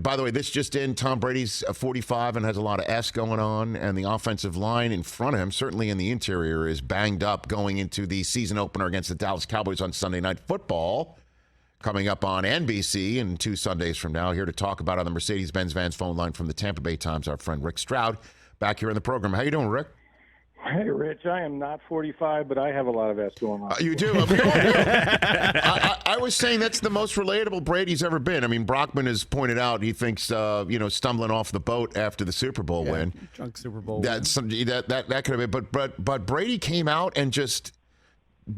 by the way, this just in, Tom Brady's 45 and has a lot of S going on, and the offensive line in front of him, certainly in the interior, is banged up going into the season opener against the Dallas Cowboys on Sunday Night Football, coming up on NBC in 2 Sundays from now. Here to talk about on the Mercedes-Benz Vans phone line from the Tampa Bay Times, our friend Rick Stroud, back here in the program. How you doing, Rick? Hey, Rich, I am not 45, but I have a lot of S going on. You do? We all do. I was saying that's the most relatable Brady's ever been. I mean, Brockman has pointed out he thinks, stumbling off the boat after the Super Bowl win. Drunk Super Bowl that could have been. But Brady came out and just,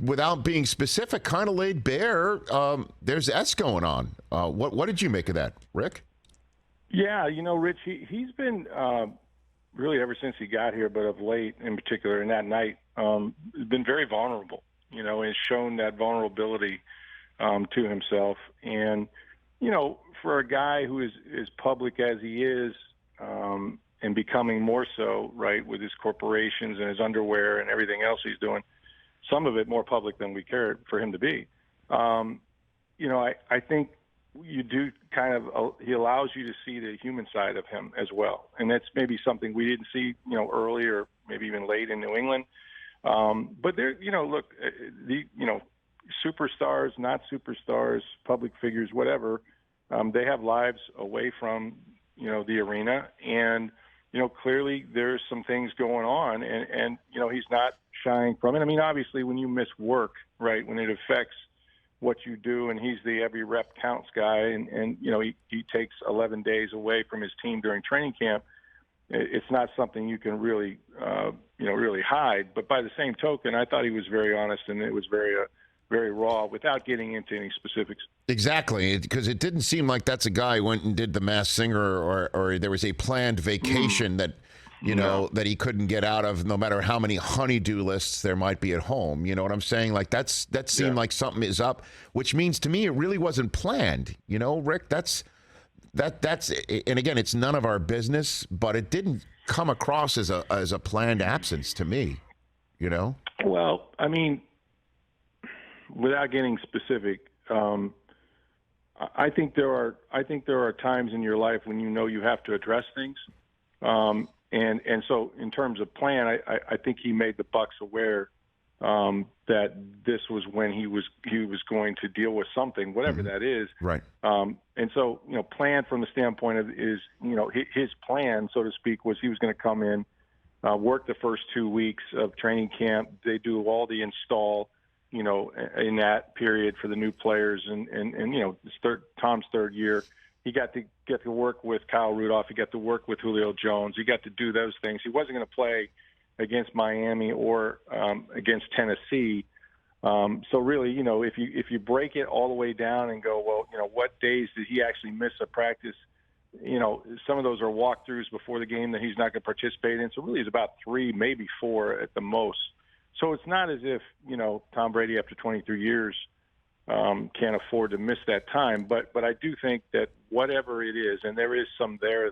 without being specific, kind of laid bare. There's S going on. What did you make of that, Rick? Yeah, Rich, he's been really ever since he got here, but of late in particular, and that night, has been very vulnerable, has shown that vulnerability to himself. And, for a guy who is public as he is, and becoming more so, right, with his corporations and his underwear and everything else he's doing, some of it more public than we cared for him to be. I think you do kind of, he allows you to see the human side of him as well. And that's maybe something we didn't see, early or maybe even late in New England. But there, look, superstars, not superstars, public figures, whatever, they have lives away from, the arena. And, clearly there's some things going on and he's not shying from it. I mean, obviously when you miss work, right, when it affects what you do, and he's the every rep counts guy, and he takes 11 days away from his team during training camp. It's not something you can really really hide. But by the same token, I thought he was very honest, and it was very raw, without getting into any specifics. Exactly, because it didn't seem like that's a guy who went and did the Masked Singer, or there was a planned vacation that that he couldn't get out of, no matter how many honey-do lists there might be at home. You know what I'm saying? Like that seemed like something is up, which means to me it really wasn't planned. Rick, that's and again, it's none of our business, but it didn't come across as a planned absence to me. Well, I mean, without getting specific, I think there are times in your life when you have to address things. And so in terms of plan, I think he made the Bucs aware that this was when he was going to deal with something, whatever that is. Right. And so, plan from the standpoint of his plan, so to speak, was he was going to come in, work the first 2 weeks of training camp. They do all the install, in that period for the new players, and Tom's third year. He got to get to work with Kyle Rudolph. He got to work with Julio Jones. He got to do those things. He wasn't going to play against Miami or against Tennessee. So really, if you break it all the way down and go, well, what days did he actually miss a practice? Some of those are walkthroughs before the game that he's not going to participate in. So really, it's about 3, maybe 4 at the most. So it's not as if Tom Brady, after 23 years, can't afford to miss that time. But I do think that whatever it is, and there is some there,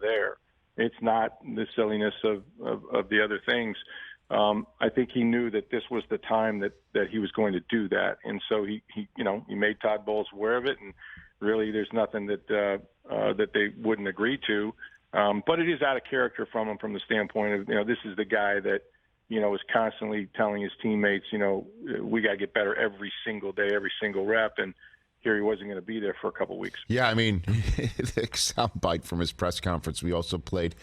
it's not the silliness of the other things. I think he knew that this was the time that he was going to do that. And so he made Todd Bowles aware of it, and really there's nothing that they wouldn't agree to. But it is out of character from him, from the standpoint of, this is the guy that, is constantly telling his teammates, we got to get better every single day, every single rep. And here he wasn't going to be there for a couple of weeks. Yeah, I mean, the soundbite from his press conference we also played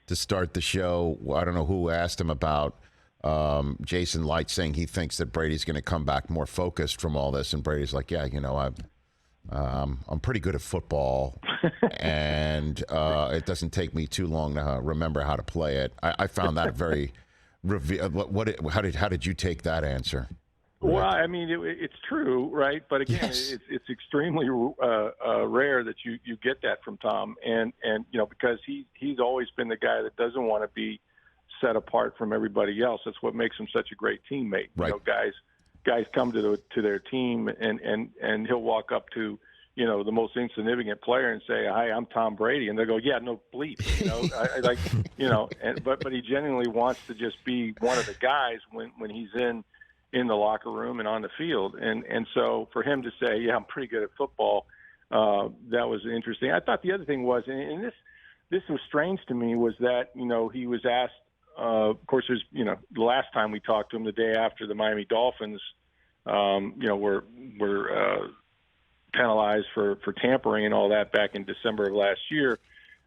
to start the show. I don't know who asked him about Jason Light saying he thinks that Brady's going to come back more focused from all this. And Brady's like, yeah, I'm pretty good at football, and it doesn't take me too long to remember how to play it. I found that very how did you take that answer? Well, I mean, it's true, right? But again, yes. it's extremely rare that you get that from Tom, and because he's always been the guy that doesn't want to be set apart from everybody else. That's what makes him such a great teammate. Right. Guys come to their team, and he'll walk up to the most insignificant player and say, "Hi, I'm Tom Brady," and they go, "Yeah, no bleep," but he genuinely wants to just be one of the guys when he's in the locker room and on the field, and so for him to say, "Yeah, I'm pretty good at football," that was interesting. I thought the other thing was, and this was strange to me, was that, he was asked, of course, there's, the last time we talked to him, the day after the Miami Dolphins, were penalized for tampering and all that back in December of last year.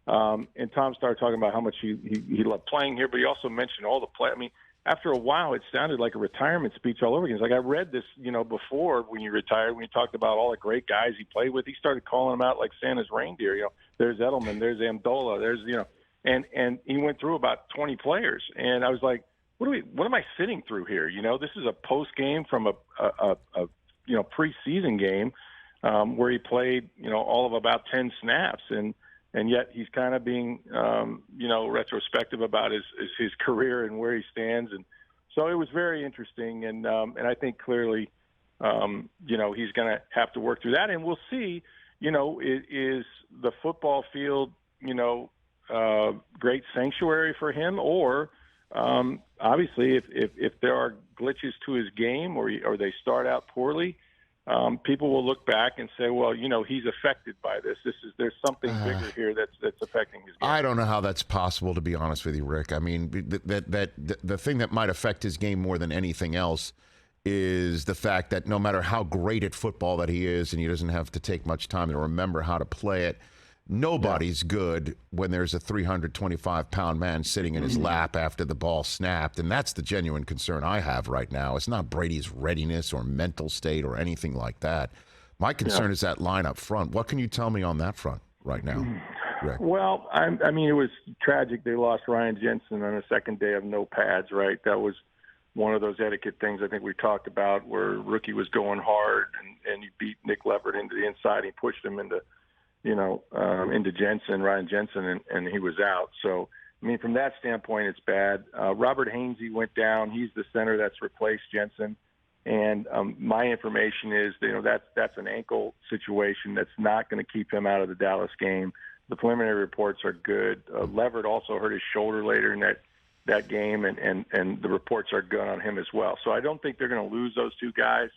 And Tom started talking about how much he loved playing here, but he also mentioned all the play. I mean, after a while, it sounded like a retirement speech all over again. It's like I read this, before when you retired, when you talked about all the great guys he played with, he started calling them out like Santa's reindeer. There's Edelman, there's Amendola, there's, and he went through about 20 players. And I was like, what am I sitting through here? This is a post game from a preseason game where he played, all of about 10 snaps. And yet he's kind of being, retrospective about his career and where he stands. And so it was very interesting. And I think clearly, he's going to have to work through that. And we'll see, is the football field, great sanctuary for him, or obviously if there are glitches to his game or they start out poorly, people will look back and say, well, he's affected by this. There's something bigger here that's affecting his game. I don't know how that's possible, to be honest with you, Rick. I mean, the thing that might affect his game more than anything else is the fact that no matter how great at football that he is, and he doesn't have to take much time to remember how to play it, nobody's good when there's a 325-pound man sitting in his lap after the ball snapped, and that's the genuine concern I have right now. It's not Brady's readiness or mental state or anything like that. My concern is that line up front. What can you tell me on that front right now, Rick? Well, I mean, it was tragic. They lost Ryan Jensen on the second day of no pads, right? That was one of those etiquette things I think we talked about where rookie was going hard and he beat Nick Leverett into the inside. He pushed him into Ryan Jensen, and he was out. So, I mean, from that standpoint, it's bad. Robert Hainsey went down. He's the center that's replaced Jensen. And my information is, that's an ankle situation that's not going to keep him out of the Dallas game. The preliminary reports are good. Leverett also hurt his shoulder later in that game, and the reports are good on him as well. So I don't think they're going to lose those two guys.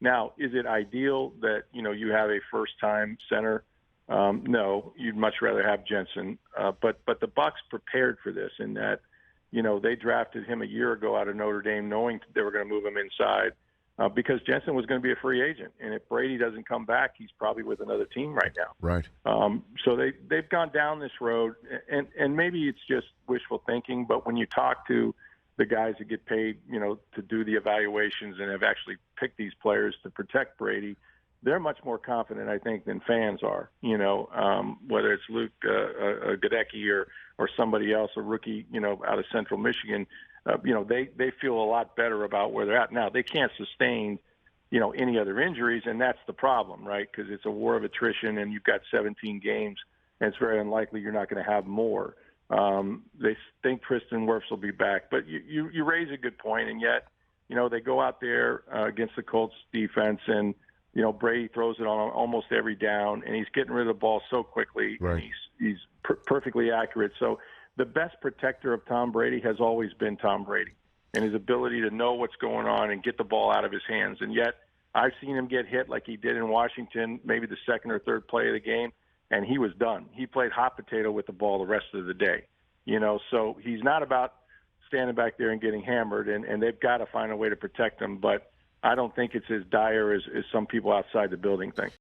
Now, is it ideal that, you have a first-time center? No, you'd much rather have Jensen. But the Bucs prepared for this in that, they drafted him a year ago out of Notre Dame knowing they were going to move him inside because Jensen was going to be a free agent. And if Brady doesn't come back, he's probably with another team right now. Right. So they've gone down this road, and maybe it's just wishful thinking, but when you talk to the guys that get paid, to do the evaluations and have actually picked these players to protect Brady, they're much more confident, I think, than fans are, whether it's Luke Gadecki or somebody else, a rookie, out of Central Michigan, they feel a lot better about where they're at. Now, they can't sustain, any other injuries, and that's the problem, right? Because it's a war of attrition, and you've got 17 games, and it's very unlikely you're not going to have more. They think Tristan Wirfs will be back. But you raise a good point, and yet, they go out there against the Colts defense, and Brady throws it on almost every down, and he's getting rid of the ball so quickly. Right. He's perfectly accurate. So the best protector of Tom Brady has always been Tom Brady and his ability to know what's going on and get the ball out of his hands. And yet I've seen him get hit like he did in Washington, maybe the second or third play of the game, and he was done. He played hot potato with the ball the rest of the day. So he's not about standing back there and getting hammered, and they've got to find a way to protect him. But I don't think it's as dire as some people outside the building think.